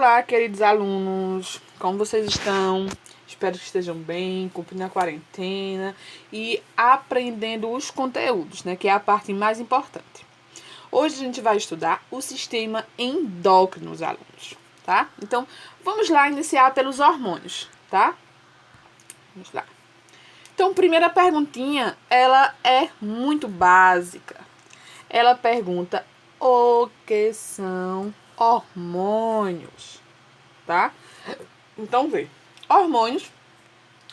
Olá, queridos alunos, como vocês estão? Espero que estejam bem, cumprindo a quarentena e aprendendo os conteúdos, né? Que é a parte mais importante. Hoje a gente vai estudar o sistema endócrino, alunos, tá? Então, vamos lá iniciar pelos hormônios, tá? Vamos lá. Então, primeira perguntinha, ela é muito básica. Ela pergunta o que são hormônios, tá? Então, vê. Hormônios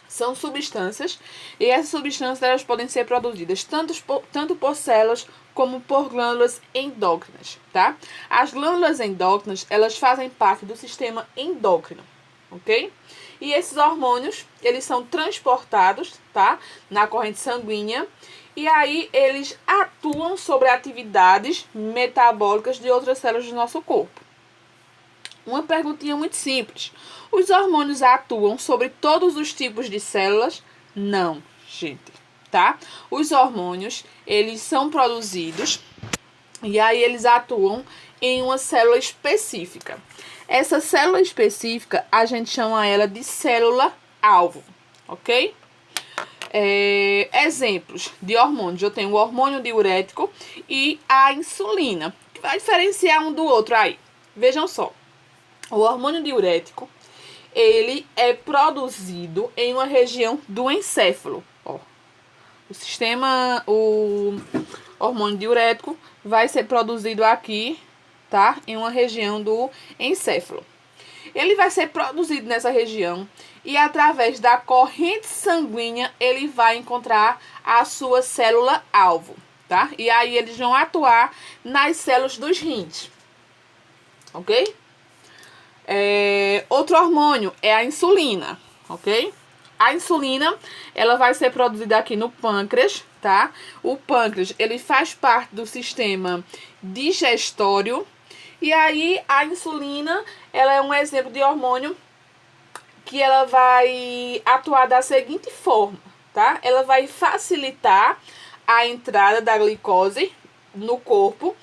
são substâncias e essas substâncias elas podem ser produzidas tanto por células como por glândulas endócrinas, tá? As glândulas endócrinas, elas fazem parte do sistema endócrino, ok? E esses hormônios, eles são transportados, tá? Na corrente sanguínea e aí eles atuam sobre atividades metabólicas de outras células do nosso corpo. Uma perguntinha muito simples. Os hormônios atuam sobre todos os tipos de células? Não, gente, tá? Os hormônios, eles são produzidos e aí eles atuam em uma célula específica. Essa célula específica, a gente chama ela de célula-alvo, ok? Exemplos de hormônios. Eu tenho o hormônio diurético e a insulina, que vai diferenciar um do outro aí. Vejam só. O hormônio diurético, ele é produzido em uma região do encéfalo. Ó, o hormônio diurético vai ser produzido aqui, tá? Em uma região do encéfalo. Ele vai ser produzido nessa região e através da corrente sanguínea ele vai encontrar a sua célula-alvo, tá? E aí eles vão atuar nas células dos rins, ok? Outro hormônio é a insulina, ok? A insulina, ela vai ser produzida aqui no pâncreas, tá? O pâncreas, ele faz parte do sistema digestório. E aí, a insulina, ela é um exemplo de hormônio que ela vai atuar da seguinte forma, tá? Ela vai facilitar a entrada da glicose no corpo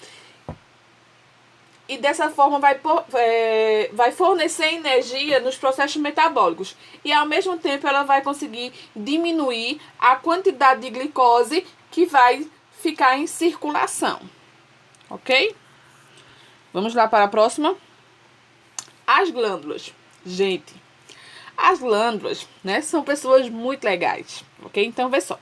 e dessa forma vai fornecer energia nos processos metabólicos. E ao mesmo tempo ela vai conseguir diminuir a quantidade de glicose que vai ficar em circulação. Ok? Vamos lá para a próxima. As glândulas. Gente, as glândulas, né, são pessoas muito legais. Ok? Então, vê só.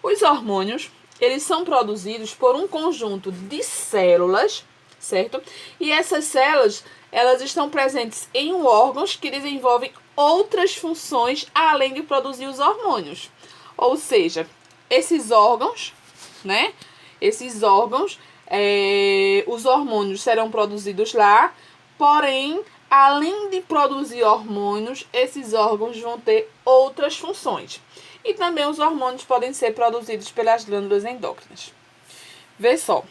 Os hormônios, eles são produzidos por um conjunto de células, certo? E essas células, elas estão presentes em órgãos que desenvolvem outras funções além de produzir os hormônios. Ou seja, esses órgãos, né? Esses órgãos, os hormônios serão produzidos lá, porém, além de produzir hormônios, esses órgãos vão ter outras funções. E também os hormônios podem ser produzidos pelas glândulas endócrinas. Vê só.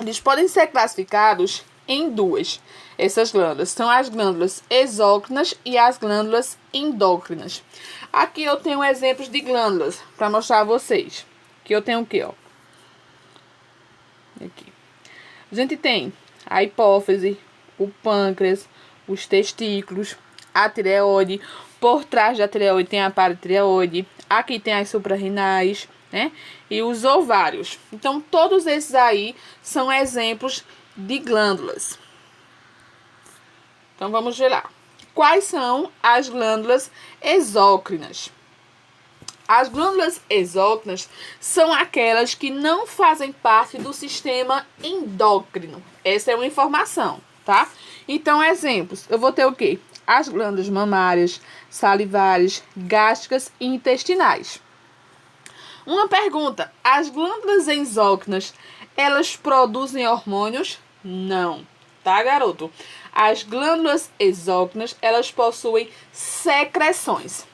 Eles podem ser classificados em duas. Essas glândulas são as glândulas exócrinas e as glândulas endócrinas. Aqui eu tenho exemplos de glândulas para mostrar a vocês. Aqui eu tenho o quê, ó? Aqui. A gente tem a hipófise, o pâncreas, os testículos, a tireoide. Por trás da tireoide tem a paratireoide. Aqui tem as suprarrenais, né? E os ovários. Então, todos esses aí são exemplos de glândulas. Então, vamos ver lá. Quais são as glândulas exócrinas? As glândulas exócrinas são aquelas que não fazem parte do sistema endócrino. Essa é uma informação, tá? Então, exemplos. Eu vou ter o quê? As glândulas mamárias, salivares, gástricas e intestinais. Uma pergunta, as glândulas exócrinas, elas produzem hormônios? Não, tá, garoto? As glândulas exócrinas, elas possuem secreções.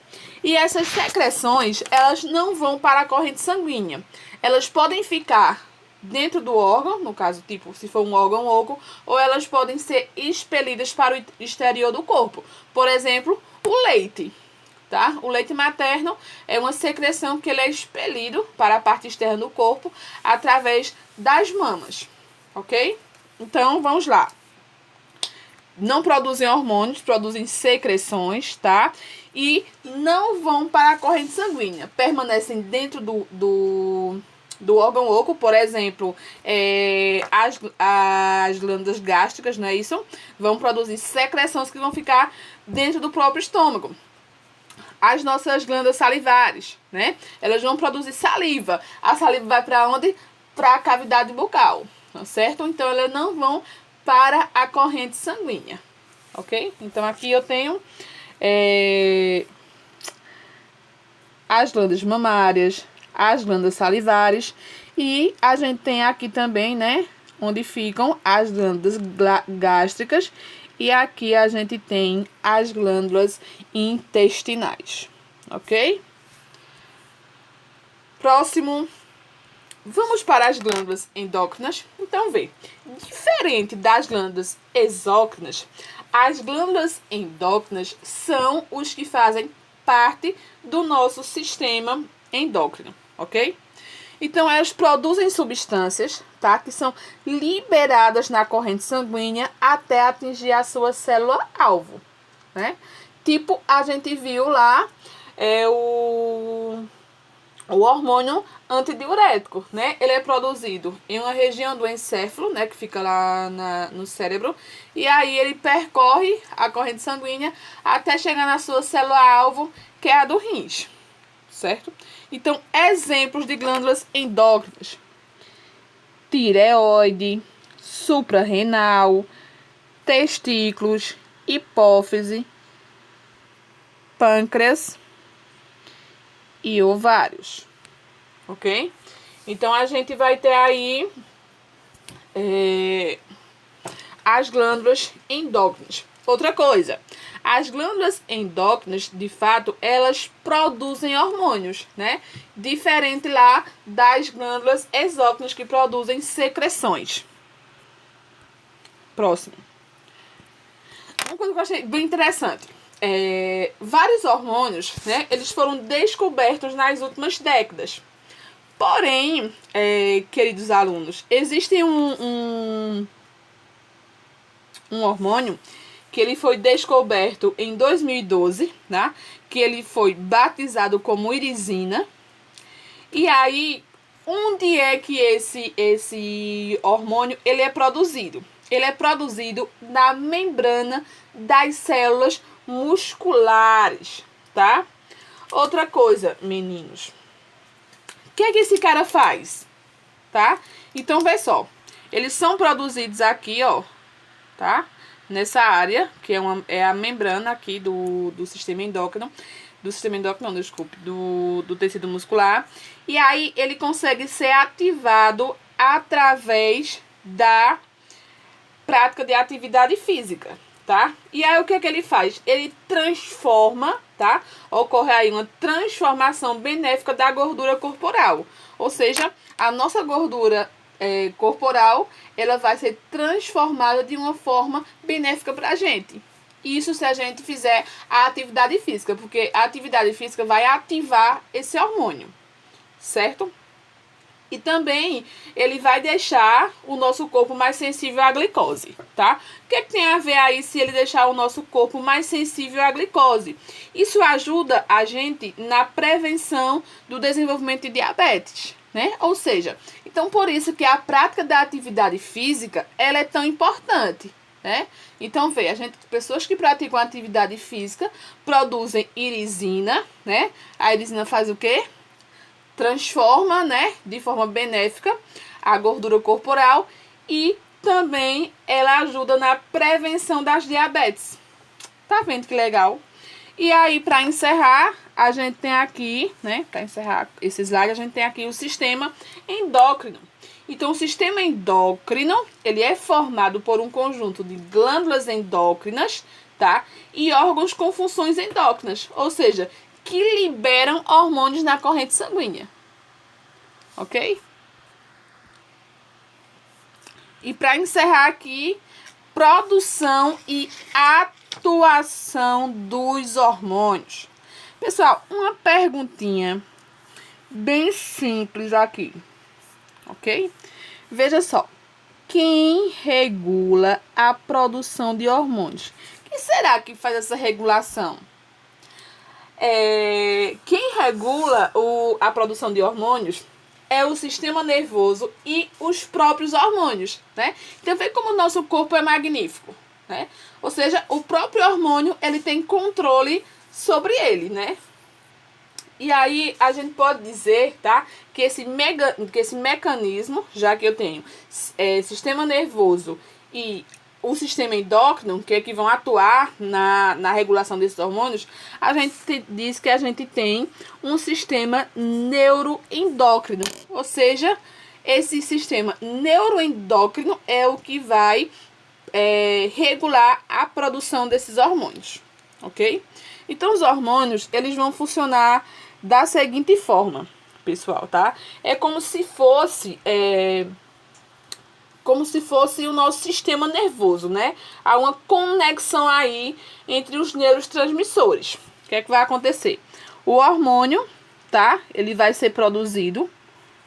E essas secreções, elas não vão para a corrente sanguínea. Elas podem ficar dentro do órgão, no caso, tipo, se for um órgão oco, ou elas podem ser expelidas para o exterior do corpo. Por exemplo, o leite. Tá? O leite materno é uma secreção que ele é expelido para a parte externa do corpo através das mamas, ok? Então, vamos lá. não produzem hormônios, produzem secreções, tá? E não vão para a corrente sanguínea, permanecem dentro do órgão oco, por exemplo, as glândulas gástricas, não é isso? Vão produzir secreções que vão ficar dentro do próprio estômago. As nossas glândulas salivares, né? Elas vão produzir saliva. A saliva vai para onde? Para a cavidade bucal, tá certo? Então, elas não vão para a corrente sanguínea, ok? Então, aqui eu tenho as glândulas mamárias, as glândulas salivares e a gente tem aqui também, né, onde ficam as glândulas gástricas e aqui a gente tem as glândulas intestinais, ok? Próximo, vamos para as glândulas endócrinas. Então, vê, diferente das glândulas exócrinas, as glândulas endócrinas são os que fazem parte do nosso sistema endócrino, ok? Então, elas produzem substâncias, tá? Que são liberadas na corrente sanguínea até atingir a sua célula-alvo, né? Tipo, a gente viu lá o hormônio antidiurético, né? Ele é produzido em uma região do encéfalo, né? Que fica lá no cérebro. E aí ele percorre a corrente sanguínea até chegar na sua célula-alvo, que é a do rins, certo? Então, exemplos de glândulas endócrinas: tireoide, suprarrenal, testículos, hipófise, pâncreas e ovários, ok? Então, a gente vai ter aí as glândulas endócrinas. Outra coisa, as glândulas endócrinas, de fato, elas produzem hormônios, né? Diferente lá das glândulas exócrinas que produzem secreções. Próximo. Uma coisa que eu achei bem interessante. Vários hormônios, né? Eles foram descobertos nas últimas décadas. Porém, queridos alunos, existe um hormônio que ele foi descoberto em 2012, né? Que ele foi batizado como irisina. E aí, onde é que esse hormônio ele é produzido? Ele é produzido na membrana das células musculares, tá? Outra coisa, meninos. O que é que esse cara faz? Tá? Então, vê só. Eles são produzidos aqui, ó, tá? Nessa área, que é a membrana aqui do sistema endócrino. Do sistema endócrino, não, desculpe, do tecido muscular. E aí, ele consegue ser ativado através da prática de atividade física, tá? E aí, o que é que ele faz? Ele transforma, tá? Ocorre aí uma transformação benéfica da gordura corporal. Ou seja, a nossa gordura corporal, ela vai ser transformada de uma forma benéfica pra gente. Isso se a gente fizer a atividade física, porque a atividade física vai ativar esse hormônio, certo? E também ele vai deixar o nosso corpo mais sensível à glicose, tá? O que tem a ver aí se ele deixar o nosso corpo mais sensível à glicose? Isso ajuda a gente na prevenção do desenvolvimento de diabetes, né? Ou seja, então por isso que a prática da atividade física, ela é tão importante, né? Então, pessoas que praticam atividade física produzem irisina, né? A irisina faz o quê? Transforma, né, de forma benéfica a gordura corporal e também ela ajuda na prevenção das diabetes. Tá vendo que legal? E aí, para encerrar, a gente tem aqui, né, para encerrar esse slide, a gente tem aqui o sistema endócrino. Então, o sistema endócrino, ele é formado por um conjunto de glândulas endócrinas, tá? E órgãos com funções endócrinas, ou seja, que liberam hormônios na corrente sanguínea, ok? E para encerrar aqui, produção e atuação dos hormônios. Pessoal, uma perguntinha bem simples aqui, ok? Veja só, Quem regula a produção de hormônios? Quem será que faz essa regulação? Quem regula a produção de hormônios é o sistema nervoso e os próprios hormônios, né? Então, vê como o nosso corpo é magnífico, né? Ou seja, o próprio hormônio, ele tem controle sobre ele, né? E aí, a gente pode dizer, tá? Que esse mecanismo, já que eu tenho sistema nervoso e o sistema endócrino, que é que vão atuar na regulação desses hormônios, a gente diz que a gente tem um sistema neuroendócrino. Ou seja, esse sistema neuroendócrino é o que vai regular a produção desses hormônios, ok? Então, os hormônios, eles vão funcionar da seguinte forma, pessoal, tá? É como se fosse o nosso sistema nervoso, né? Há uma conexão aí entre os neurotransmissores. O que é que vai acontecer? O hormônio, tá? Ele vai ser produzido,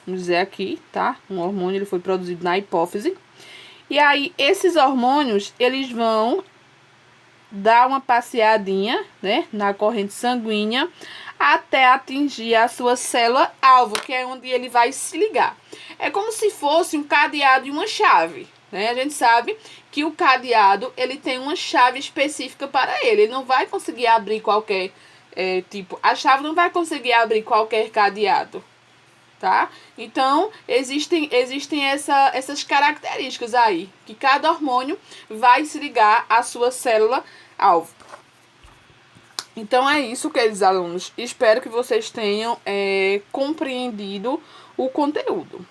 vamos dizer aqui, tá? Um hormônio, ele foi produzido na hipófise. E aí, esses hormônios, eles vão dar uma passeadinha, né, na corrente sanguínea, até atingir a sua célula-alvo, que é onde ele vai se ligar. É como se fosse um cadeado e uma chave, né? A gente sabe que o cadeado, ele tem uma chave específica para ele. Ele não vai conseguir abrir qualquer a chave não vai conseguir abrir qualquer cadeado, tá? Então, existem essas características aí, que cada hormônio vai se ligar à sua célula-alvo. Então, é isso, queridos alunos. Espero que vocês tenham compreendido o conteúdo.